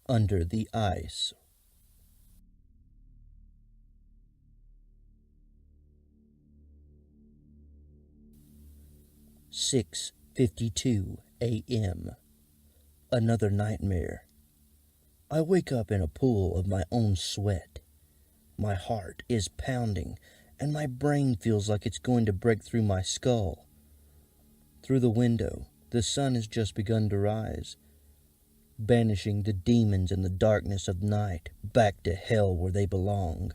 under the ice. "6:52 a.m. Another nightmare. I wake up in a pool of my own sweat. My heart is pounding, and my brain feels like it's going to break through my skull. Through the window, the sun has just begun to rise, banishing the demons and the darkness of night back to hell where they belong.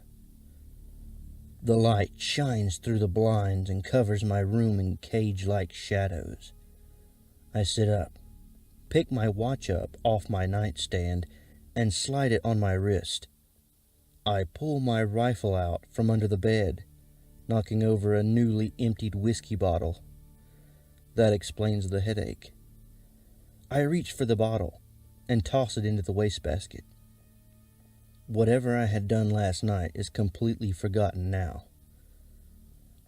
The light shines through the blinds and covers my room in cage-like shadows. I sit up, pick my watch up off my nightstand, and slide it on my wrist. I pull my rifle out from under the bed, knocking over a newly emptied whiskey bottle. That explains the headache. I reach for the bottle and toss it into the wastebasket. Whatever I had done last night is completely forgotten now.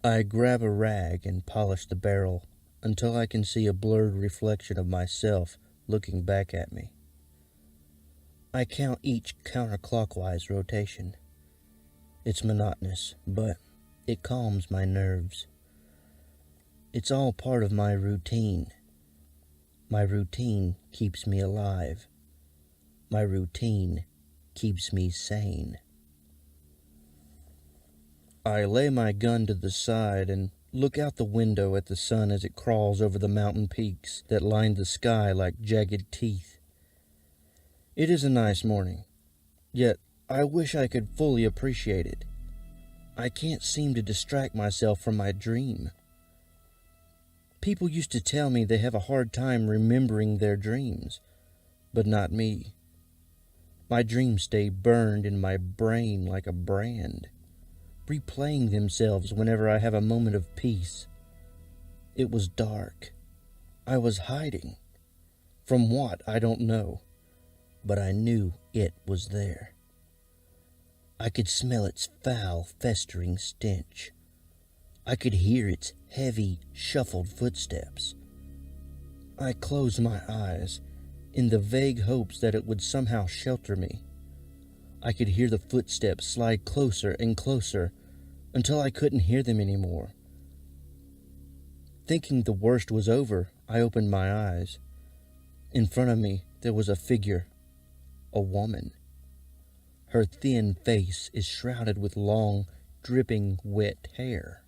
I grab a rag and polish the barrel until I can see a blurred reflection of myself looking back at me. I count each counterclockwise rotation. It's monotonous, but it calms my nerves. It's all part of my routine. My routine keeps me alive. My routine keeps me sane. I lay my gun to the side and look out the window at the sun as it crawls over the mountain peaks that line the sky like jagged teeth. It is a nice morning, yet I wish I could fully appreciate it. I can't seem to distract myself from my dream. People used to tell me they have a hard time remembering their dreams, but not me. My dreams stay burned in my brain like a brand, replaying themselves whenever I have a moment of peace. It was dark. I was hiding. From what, I don't know, but I knew it was there. I could smell its foul, festering stench. I could hear its heavy, shuffled footsteps. I closed my eyes in the vague hopes that it would somehow shelter me. I could hear the footsteps slide closer and closer until I couldn't hear them anymore. Thinking the worst was over, I opened my eyes. In front of me, there was a figure, a woman. Her thin face is shrouded with long, dripping, wet hair.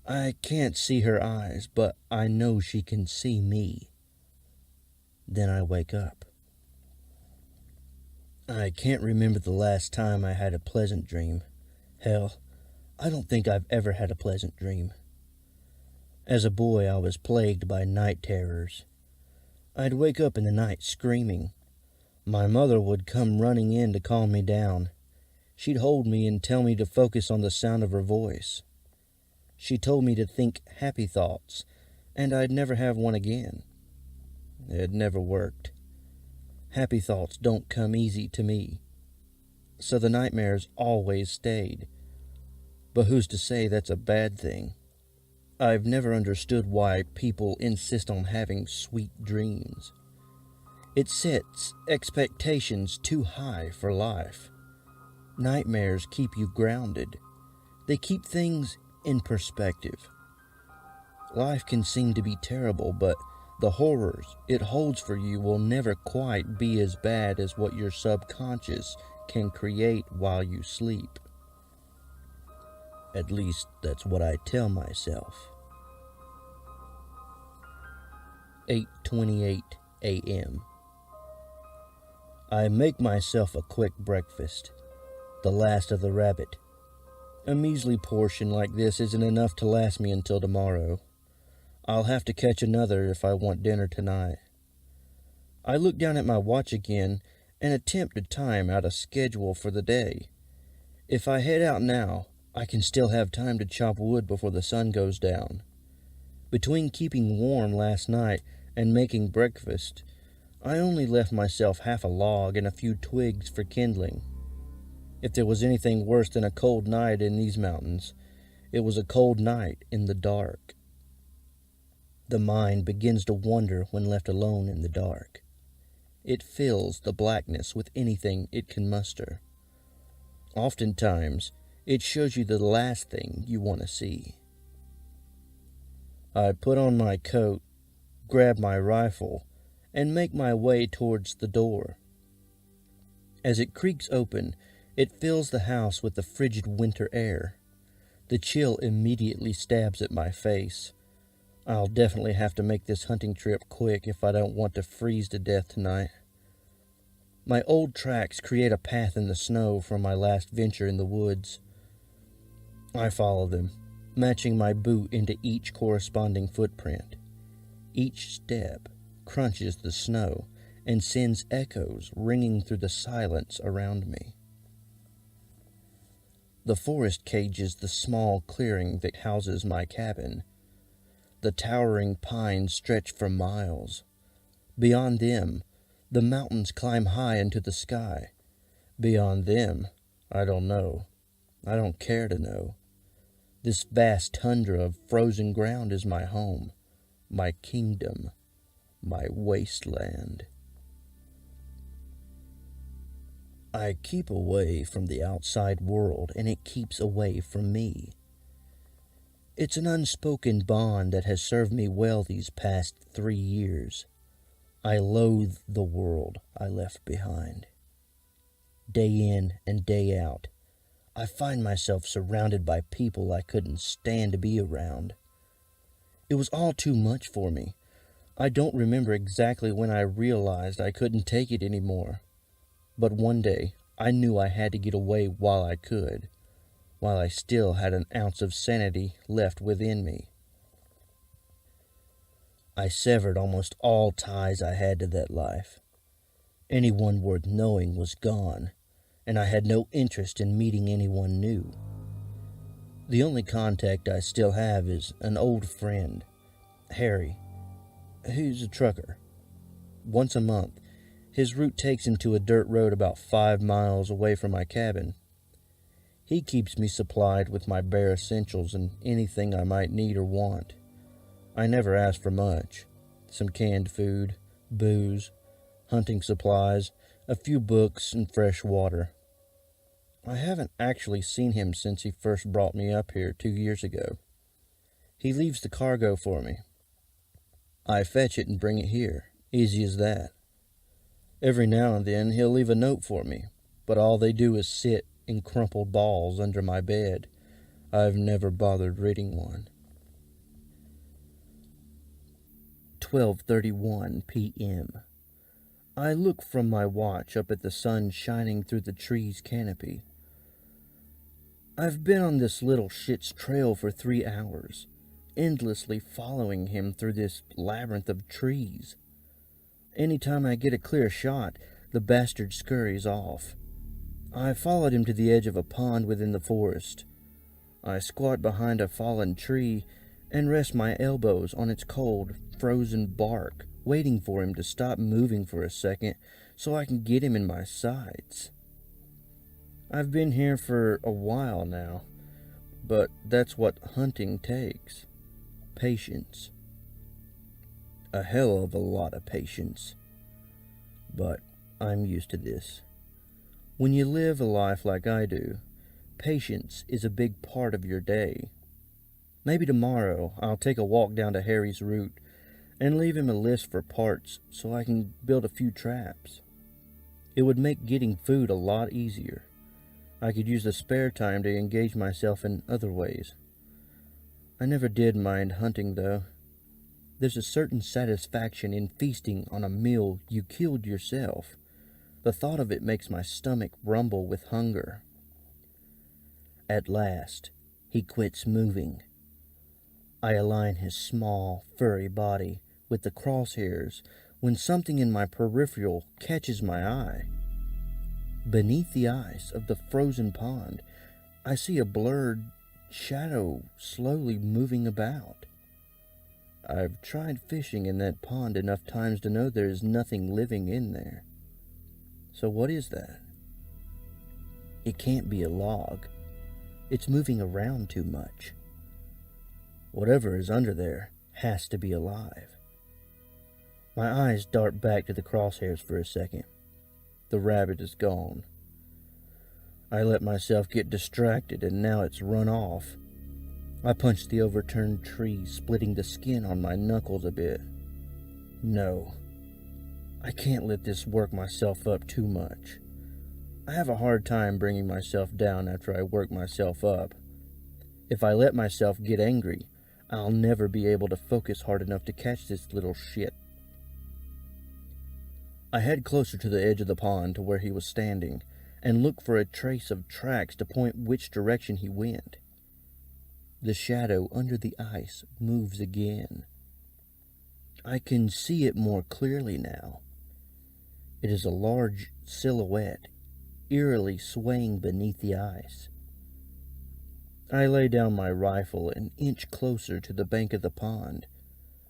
I can't see her eyes, but I know she can see me. Then I wake up. I can't remember the last time I had a pleasant dream. Hell, I don't think I've ever had a pleasant dream. As a boy, I was plagued by night terrors. I'd wake up in the night screaming. My mother would come running in to calm me down. She'd hold me and tell me to focus on the sound of her voice. She told me to think happy thoughts, and I'd never have one again. It never worked. Happy thoughts don't come easy to me, so the nightmares always stayed. But who's to say that's a bad thing? I've never understood why people insist on having sweet dreams. It sets expectations too high for life. Nightmares keep you grounded. They keep things in perspective. Life can seem to be terrible, but the horrors it holds for you will never quite be as bad as what your subconscious can create while you sleep. At least that's what I tell myself. 8:28 a.m. I make myself a quick breakfast, the last of the rabbit. A measly portion like this isn't enough to last me until tomorrow. I'll have to catch another if I want dinner tonight. I look down at my watch again and attempt to time out a schedule for the day. If I head out now, I can still have time to chop wood before the sun goes down. Between keeping warm last night and making breakfast, I only left myself half a log and a few twigs for kindling. If there was anything worse than a cold night in these mountains, it was a cold night in the dark. The mind begins to wander when left alone in the dark. it fills the blackness with anything it can muster. Oftentimes, it shows you the last thing you want to see. I put on my coat, grab my rifle, and make my way towards the door. As it creaks open, it fills the house with the frigid winter air. The chill immediately stabs at my face. I'll definitely have to make this hunting trip quick if I don't want to freeze to death tonight. My old tracks create a path in the snow from my last venture in the woods. I follow them, matching my boot into each corresponding footprint. Each step crunches the snow and sends echoes ringing through the silence around me. The forest cages the small clearing that houses my cabin. The towering pines stretch for miles. Beyond them, the mountains climb high into the sky. Beyond them, I don't know. I don't care to know. This vast tundra of frozen ground is my home, my kingdom, my wasteland. I keep away from the outside world, and it keeps away from me. It's an unspoken bond that has served me well these past 3 years. I loathe the world I left behind. Day in and day out, I find myself surrounded by people I couldn't stand to be around. It was all too much for me. I don't remember exactly when I realized I couldn't take it anymore. But one day, I knew I had to get away while I could, while I still had an ounce of sanity left within me. I severed almost all ties I had to that life. Anyone worth knowing was gone, and I had no interest in meeting anyone new. The only contact I still have is an old friend, Harry, who's a trucker. Once a month, his route takes him to a dirt road about 5 miles away from my cabin. He keeps me supplied with my bare essentials and anything I might need or want. I never ask for much. Some canned food, booze, hunting supplies, a few books, and fresh water. I haven't actually seen him since he first brought me up here 2 years ago. He leaves the cargo for me. I fetch it and bring it here, easy as that. Every now and then he'll leave a note for me, but all they do is sit in crumpled balls under my bed. I've never bothered reading one. 12:31 p.m. I look from my watch up at the sun shining through the tree's canopy. I've been on this little shit's trail for 3 hours, endlessly following him through this labyrinth of trees. Anytime I get a clear shot, the bastard scurries off. I followed him to the edge of a pond within the forest. I squat behind a fallen tree and rest my elbows on its cold, frozen bark, waiting for him to stop moving for a second so I can get him in my sights. I've been here for a while now, but that's what hunting takes. Patience. A hell of a lot of patience. But I'm used to this. When you live a life like I do, patience is a big part of your day. Maybe tomorrow I'll take a walk down to Harry's route and leave him a list for parts so I can build a few traps. It would make getting food a lot easier. I could use the spare time to engage myself in other ways. I never did mind hunting, though. There's a certain satisfaction in feasting on a meal you killed yourself. The thought of it makes my stomach rumble with hunger. At last, he quits moving. I align his small, furry body with the crosshairs when something in my peripheral catches my eye. Beneath the ice of the frozen pond, I see a blurred shadow slowly moving about. I've tried fishing in that pond enough times to know there is nothing living in there. So what is that? It can't be a log. It's moving around too much. Whatever is under there has to be alive. My eyes dart back to the crosshairs for a second. The rabbit is gone. I let myself get distracted, and now it's run off. I punched the overturned tree, splitting the skin on my knuckles a bit. No, I can't let this work myself up too much. I have a hard time bringing myself down after I work myself up. If I let myself get angry, I'll never be able to focus hard enough to catch this little shit. I head closer to the edge of the pond to where he was standing, and look for a trace of tracks to point which direction he went. The shadow under the ice moves again. I can see it more clearly now. It is a large silhouette, eerily swaying beneath the ice. I lay down my rifle and inch closer to the bank of the pond.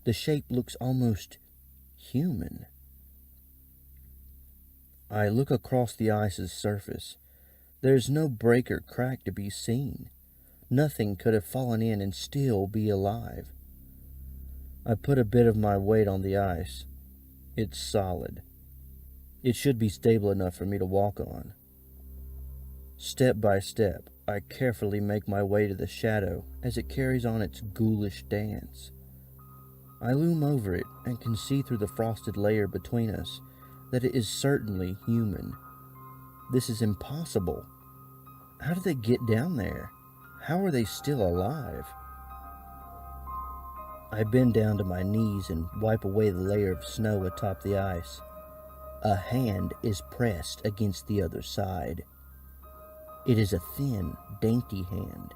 The shape looks almost human. I look across the ice's surface. There's no break or crack to be seen. Nothing could have fallen in and still be alive. I put a bit of my weight on the ice. It's solid. It should be stable enough for me to walk on. Step by step, I carefully make my way to the shadow as it carries on its ghoulish dance. I loom over it and can see through the frosted layer between us that it is certainly human. This is impossible. How did they get down there? How are they still alive? I bend down to my knees and wipe away the layer of snow atop the ice. A hand is pressed against the other side. It is a thin, dainty hand.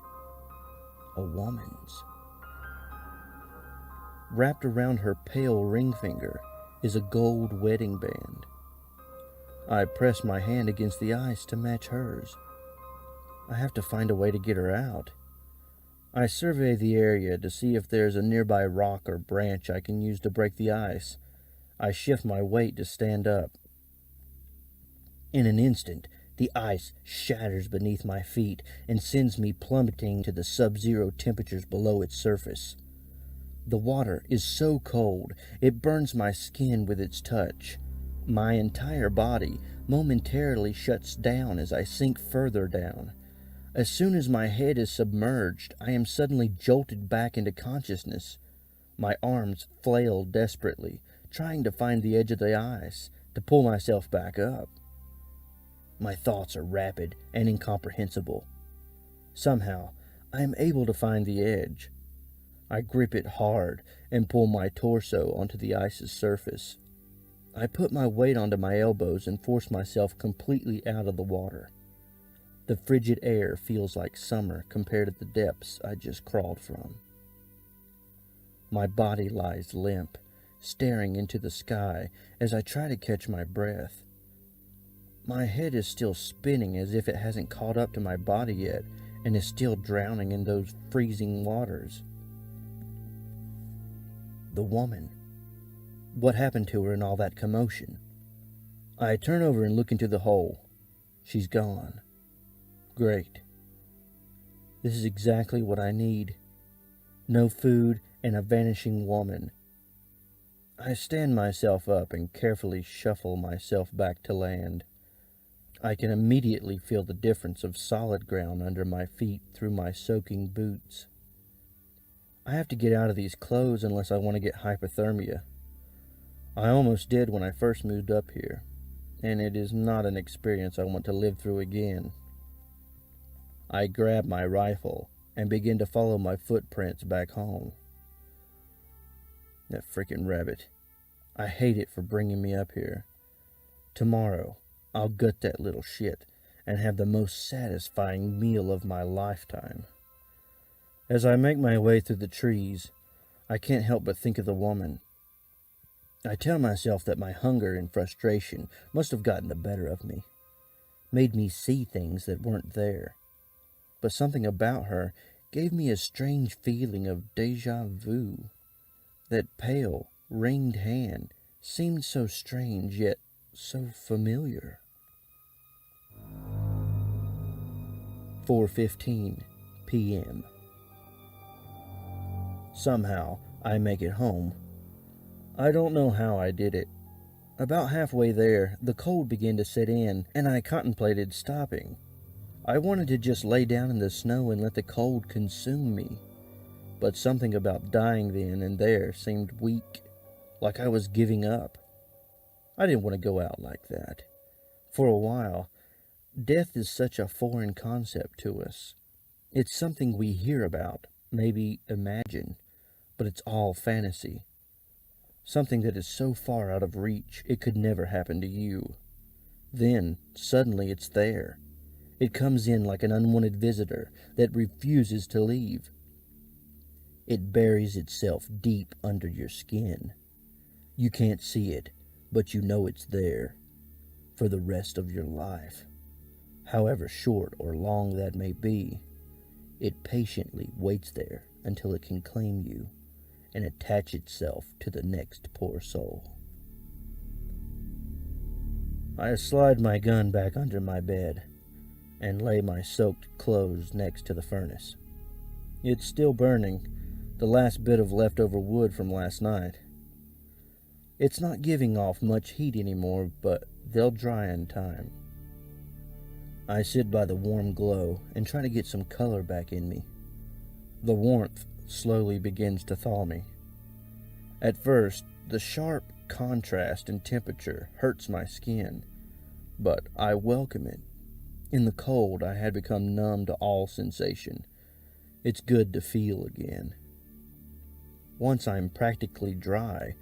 A woman's. Wrapped around her pale ring finger is a gold wedding band. I press my hand against the ice to match hers. I have to find a way to get her out. I survey the area to see if there's a nearby rock or branch I can use to break the ice. I shift my weight to stand up. In an instant, the ice shatters beneath my feet and sends me plummeting to the sub-zero temperatures below its surface. The water is so cold, it burns my skin with its touch. My entire body momentarily shuts down as I sink further down. As soon as my head is submerged, I am suddenly jolted back into consciousness. My arms flail desperately, trying to find the edge of the ice to pull myself back up. My thoughts are rapid and incomprehensible. Somehow, I am able to find the edge. I grip it hard and pull my torso onto the ice's surface. I put my weight onto my elbows and force myself completely out of the water. The frigid air feels like summer compared to the depths I just crawled from. My body lies limp, staring into the sky as I try to catch my breath. My head is still spinning as if it hasn't caught up to my body yet and is still drowning in those freezing waters. The woman. What happened to her in all that commotion? I turn over and look into the hole. She's gone. Great. This is exactly what I need. No food and a vanishing woman. I stand myself up and carefully shuffle myself back to land. I can immediately feel the difference of solid ground under my feet through my soaking boots. I have to get out of these clothes unless I want to get hypothermia. I almost did when I first moved up here, and it is not an experience I want to live through again. I grab my rifle and begin to follow my footprints back home. That frickin' rabbit. I hate it for bringing me up here. Tomorrow, I'll gut that little shit and have the most satisfying meal of my lifetime. As I make my way through the trees, I can't help but think of the woman. I tell myself that my hunger and frustration must have gotten the better of me, made me see things that weren't there. But something about her gave me a strange feeling of déjà vu. That pale, ringed hand seemed so strange, yet so familiar. 4:15 p.m. Somehow, I make it home. I don't know how I did it. About halfway there, the cold began to set in, and I contemplated stopping. I wanted to just lay down in the snow and let the cold consume me. But something about dying then and there seemed weak, like I was giving up. I didn't want to go out like that. For a while, death is such a foreign concept to us. It's something we hear about, maybe imagine, but it's all fantasy. Something that is so far out of reach it could never happen to you. Then, suddenly it's there. It comes in like an unwanted visitor that refuses to leave. It buries itself deep under your skin. You can't see it, but you know it's there for the rest of your life. However short or long that may be, it patiently waits there until it can claim you and attach itself to the next poor soul. I slide my gun back under my bed and lay my soaked clothes next to the furnace. It's still burning, the last bit of leftover wood from last night. It's not giving off much heat anymore, but they'll dry in time. I sit by the warm glow and try to get some color back in me. The warmth slowly begins to thaw me. At first, the sharp contrast in temperature hurts my skin, but I welcome it. In the cold, I had become numb to all sensation. It's good to feel again. Once I'm practically dry,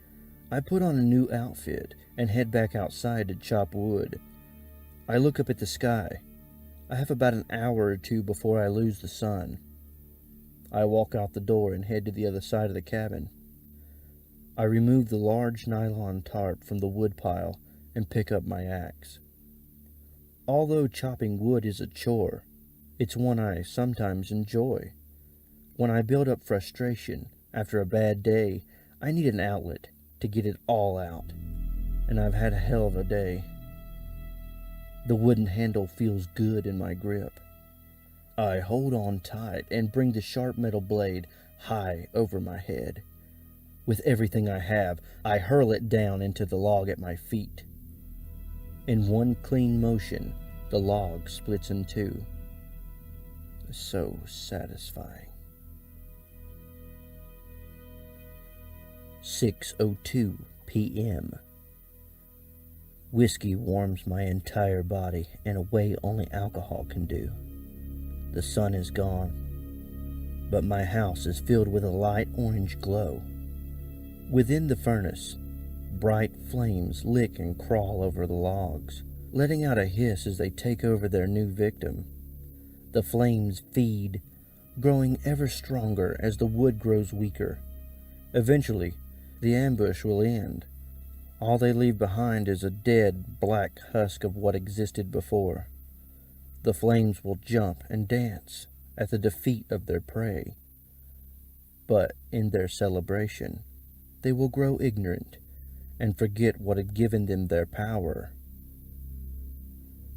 I put on a new outfit and head back outside to chop wood. I look up at the sky. I have about an hour or two before I lose the sun. I walk out the door and head to the other side of the cabin. I remove the large nylon tarp from the wood pile and pick up my axe. Although chopping wood is a chore, it's one I sometimes enjoy. When I build up frustration after a bad day, I need an outlet to get it all out, and I've had a hell of a day. The wooden handle feels good in my grip. I hold on tight and bring the sharp metal blade high over my head. With everything I have, I hurl it down into the log at my feet. In one clean motion, the log splits in two. So satisfying. 6:02 p.m. Whiskey warms my entire body in a way only alcohol can do. The sun is gone, but my house is filled with a light orange glow. Within the furnace, bright flames lick and crawl over the logs, letting out a hiss as they take over their new victim. The flames feed, growing ever stronger as the wood grows weaker. Eventually, the ambush will end. All they leave behind is a dead, black husk of what existed before. The flames will jump and dance at the defeat of their prey. But in their celebration, they will grow ignorant and forget what had given them their power.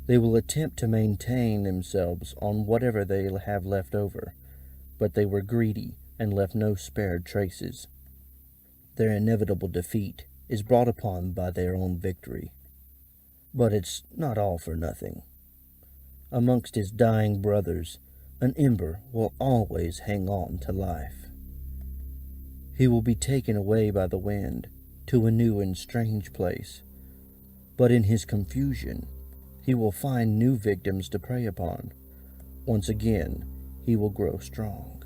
They will attempt to maintain themselves on whatever they have left over, but they were greedy and left no spared traces. Their inevitable defeat is brought upon by their own victory. But it's not all for nothing. Amongst his dying brothers, an ember will always hang on to life. He will be taken away by the wind to a new and strange place, but in his confusion, he will find new victims to prey upon. Once again, he will grow strong.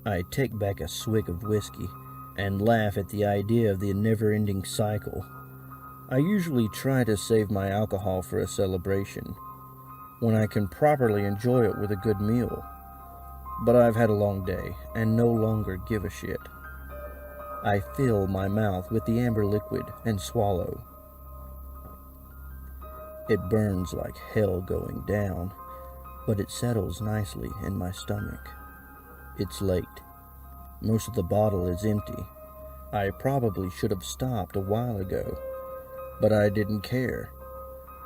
I take back a swig of whiskey and laugh at the idea of the never-ending cycle. I usually try to save my alcohol for a celebration, when I can properly enjoy it with a good meal. But I've had a long day and no longer give a shit. I fill my mouth with the amber liquid and swallow. It burns like hell going down, but it settles nicely in my stomach. It's late. Most of the bottle is empty. I probably should have stopped a while ago, but I didn't care.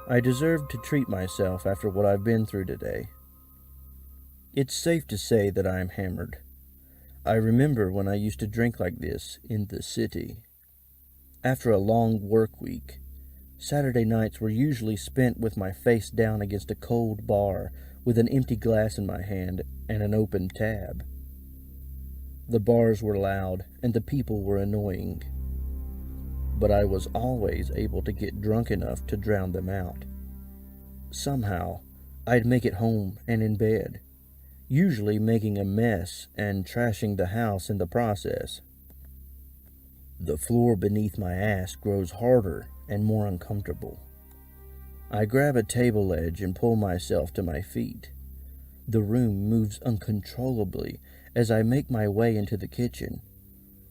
I deserved to treat myself after what I've been through today. It's safe to say that I am hammered. I remember when I used to drink like this in the city. After a long work week, Saturday nights were usually spent with my face down against a cold bar with an empty glass in my hand and an open tab. The bars were loud and the people were annoying, but I was always able to get drunk enough to drown them out. Somehow, I'd make it home and in bed, usually making a mess and trashing the house in the process. The floor beneath my ass grows harder and more uncomfortable. I grab a table ledge and pull myself to my feet. The room moves uncontrollably as I make my way into the kitchen.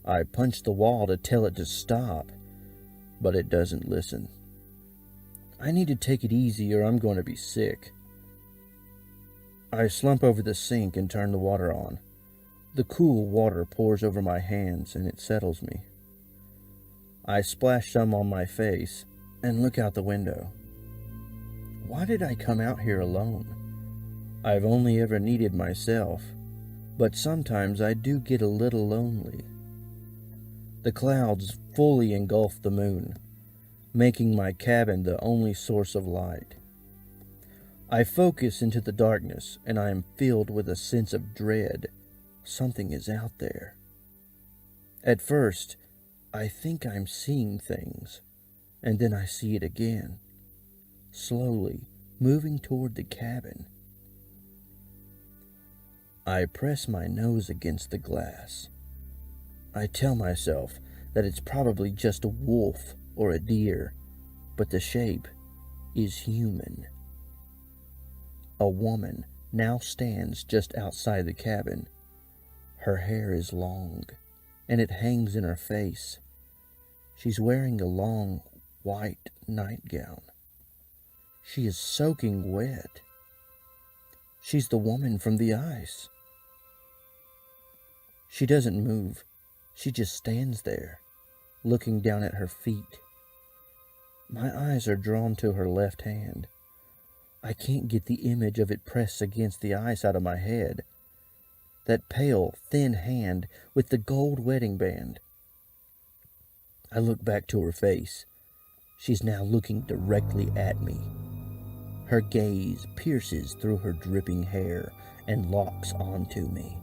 I punch the wall to tell it to stop, but it doesn't listen. I need to take it easy or I'm going to be sick. I slump over the sink and turn the water on. The cool water pours over my hands and it settles me. I splash some on my face and look out the window. Why did I come out here alone? I've only ever needed myself, but sometimes I do get a little lonely. The clouds fully engulf the moon, making my cabin the only source of light. I focus into the darkness and I am filled with a sense of dread. Something is out there. At first, I think I'm seeing things, and then I see it again, slowly moving toward the cabin. I press my nose against the glass. I tell myself that it's probably just a wolf or a deer, but the shape is human. A woman now stands just outside the cabin. Her hair is long, and it hangs in her face. She's wearing a long, white nightgown. She is soaking wet. She's the woman from the ice. She doesn't move. She just stands there, looking down at her feet. My eyes are drawn to her left hand. I can't get the image of it pressed against the ice out of my head. That pale, thin hand with the gold wedding band. I look back to her face. She's now looking directly at me. Her gaze pierces through her dripping hair and locks onto me.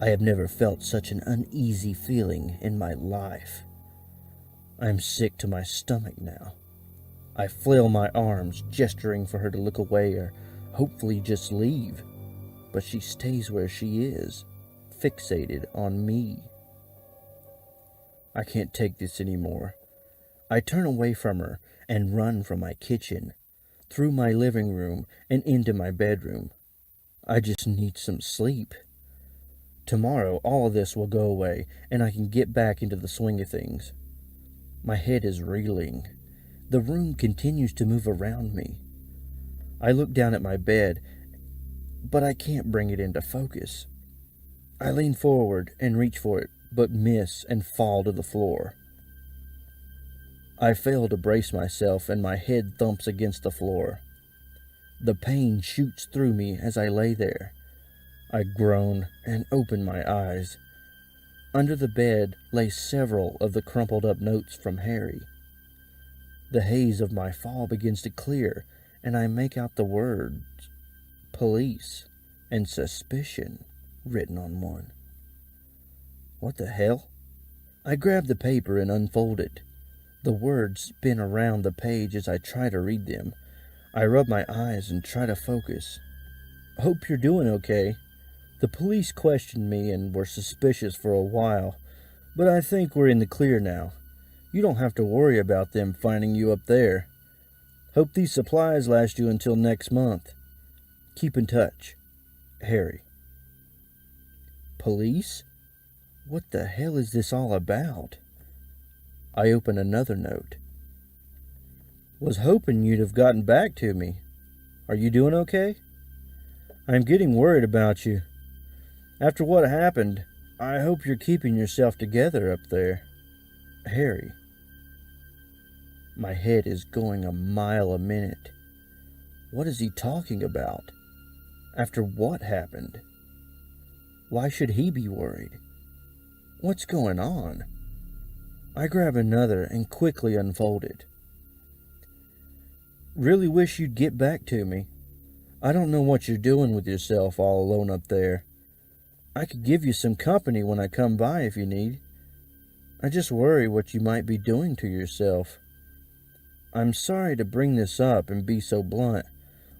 I have never felt such an uneasy feeling in my life. I'm sick to my stomach now. I flail my arms, gesturing for her to look away or hopefully just leave. But she stays where she is, fixated on me. I can't take this anymore. I turn away from her and run from my kitchen, through my living room and into my bedroom. I just need some sleep. Tomorrow, all of this will go away, and I can get back into the swing of things. My head is reeling. The room continues to move around me. I look down at my bed, but I can't bring it into focus. I lean forward and reach for it, but miss and fall to the floor. I fail to brace myself, and my head thumps against the floor. The pain shoots through me as I lay there. I groan and open my eyes. Under the bed lay several of the crumpled up notes from Harry. The haze of my fall begins to clear, and I make out the words police and suspicion written on one. What the hell? I grab the paper and unfold it. The words spin around the page as I try to read them. I rub my eyes and try to focus. Hope you're doing okay. The police questioned me and were suspicious for a while, but I think we're in the clear now. You don't have to worry about them finding you up there. Hope these supplies last you until next month. Keep in touch. Harry. Police? What the hell is this all about? I open another note. Was hoping you'd have gotten back to me. Are you doing okay? I'm getting worried about you. After what happened, I hope you're keeping yourself together up there. Harry. My head is going a mile a minute. What is he talking about? After what happened? Why should he be worried? What's going on? I grab another and quickly unfold it. Really wish you'd get back to me. I don't know what you're doing with yourself all alone up there. I could give you some company when I come by if you need. I just worry what you might be doing to yourself. I'm sorry to bring this up and be so blunt,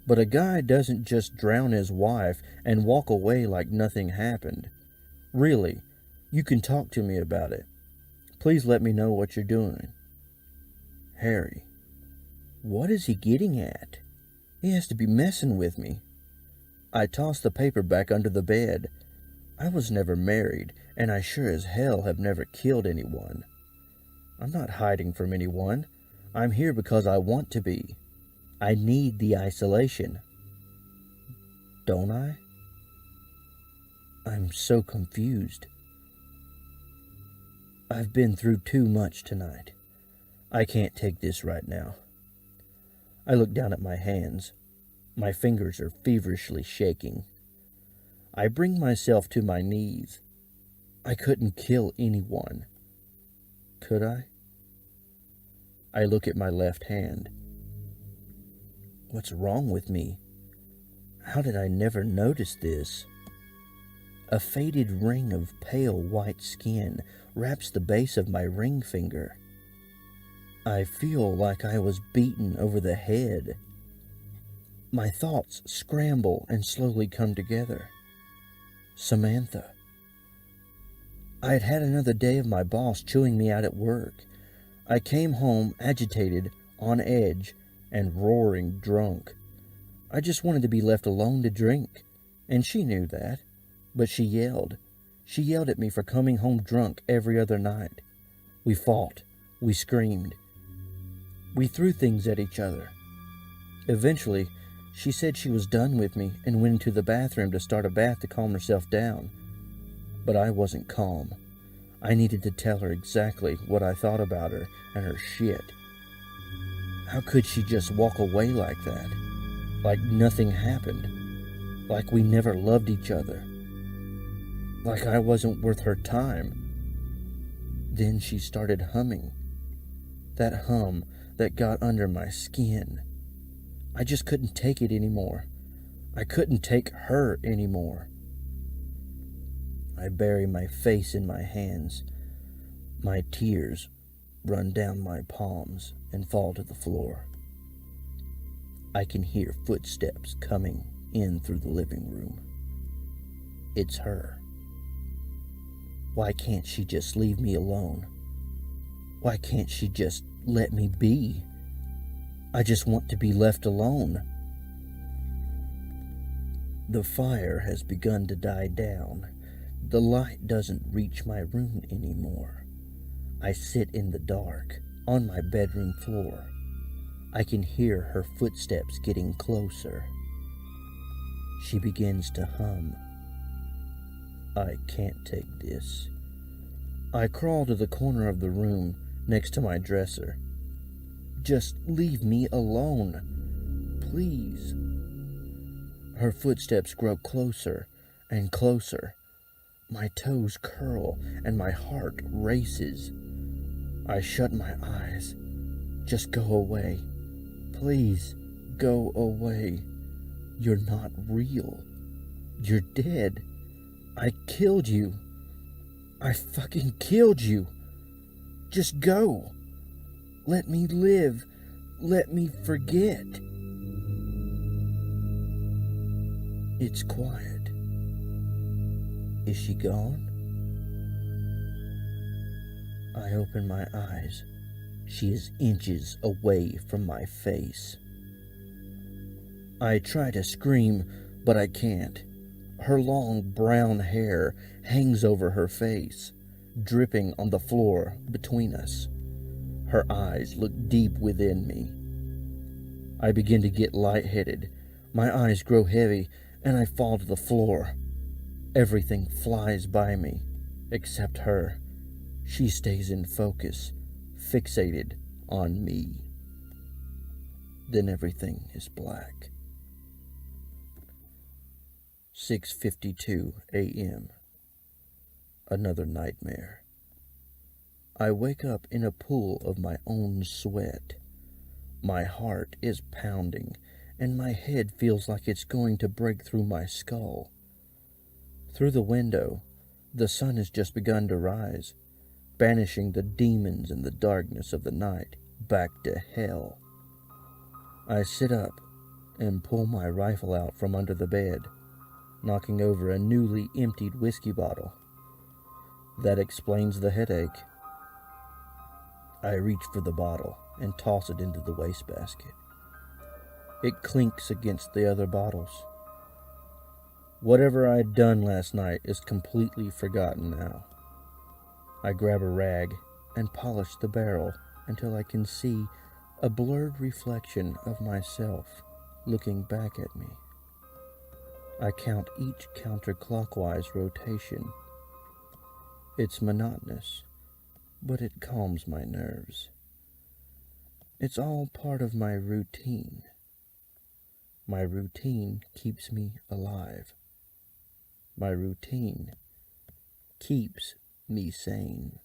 but a guy doesn't just drown his wife and walk away like nothing happened. Really, you can talk to me about it. Please let me know what you're doing. Harry. What is he getting at? He has to be messing with me. I tossed the paper back under the bed. I was never married, and I sure as hell have never killed anyone. I'm not hiding from anyone. I'm here because I want to be. I need the isolation. Don't I? I'm so confused. I've been through too much tonight. I can't take this right now. I look down at my hands. My fingers are feverishly shaking. I bring myself to my knees. I couldn't kill anyone. Could I? I look at my left hand. What's wrong with me? How did I never notice this? A faded ring of pale white skin wraps the base of my ring finger. I feel like I was beaten over the head. My thoughts scramble and slowly come together. Samantha. I had had another day of my boss chewing me out at work. I came home agitated, on edge, and roaring drunk. I just wanted to be left alone to drink, and she knew that, but she yelled. She yelled at me for coming home drunk every other night. We fought. We screamed. We threw things at each other. Eventually, she said she was done with me and went into the bathroom to start a bath to calm herself down. But I wasn't calm. I needed to tell her exactly what I thought about her and her shit. How could she just walk away like that? Like nothing happened. Like we never loved each other. Like I wasn't worth her time. Then she started humming. That hum that got under my skin. I just couldn't take it anymore. I couldn't take her anymore. I bury my face in my hands. My tears run down my palms and fall to the floor. I can hear footsteps coming in through the living room. It's her. Why can't she just leave me alone? Why can't she just let me be? I just want to be left alone. The fire has begun to die down. The light doesn't reach my room anymore. I sit in the dark, on my bedroom floor. I can hear her footsteps getting closer. She begins to hum. I can't take this. I crawl to the corner of the room next to my dresser. Just leave me alone, please. Her footsteps grow closer and closer. My toes curl and my heart races. I shut my eyes. Just go away. Please, go away. You're not real. You're dead. I killed you. I fucking killed you. Just go. Let me live. Let me forget. It's quiet. Is she gone? I open my eyes. She is inches away from my face. I try to scream, but I can't. Her long brown hair hangs over her face, dripping on the floor between us. Her eyes look deep within me. I begin to get lightheaded. My eyes grow heavy, and I fall to the floor. Everything flies by me, except her. She stays in focus, fixated on me. Then everything is black. 6:52 a.m. Another nightmare. I wake up in a pool of my own sweat. My heart is pounding, and my head feels like it's going to break through my skull. Through the window, the sun has just begun to rise, banishing the demons and the darkness of the night back to hell. I sit up and pull my rifle out from under the bed, knocking over a newly emptied whiskey bottle. That explains the headache. I reach for the bottle and toss it into the wastebasket. It clinks against the other bottles. Whatever I'd done last night is completely forgotten now. I grab a rag and polish the barrel until I can see a blurred reflection of myself looking back at me. I count each counterclockwise rotation. It's monotonous, but it calms my nerves. It's all part of my routine. My routine keeps me alive. My routine keeps me sane.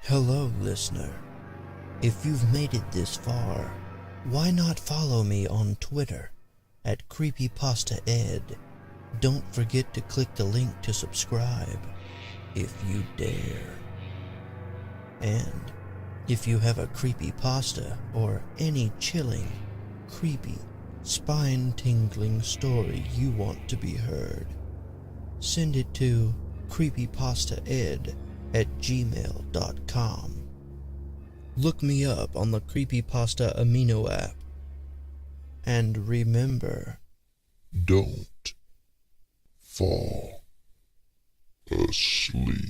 Hello, listener. If you've made it this far, why not follow me on Twitter at CreepyPastaED? Don't forget to click the link to subscribe, if you dare. And if you have a creepypasta or any chilling, creepy, spine-tingling story you want to be heard, send it to creepypastaed@gmail.com. Look me up on the CreepyPasta Amino app. And remember, don't fall asleep.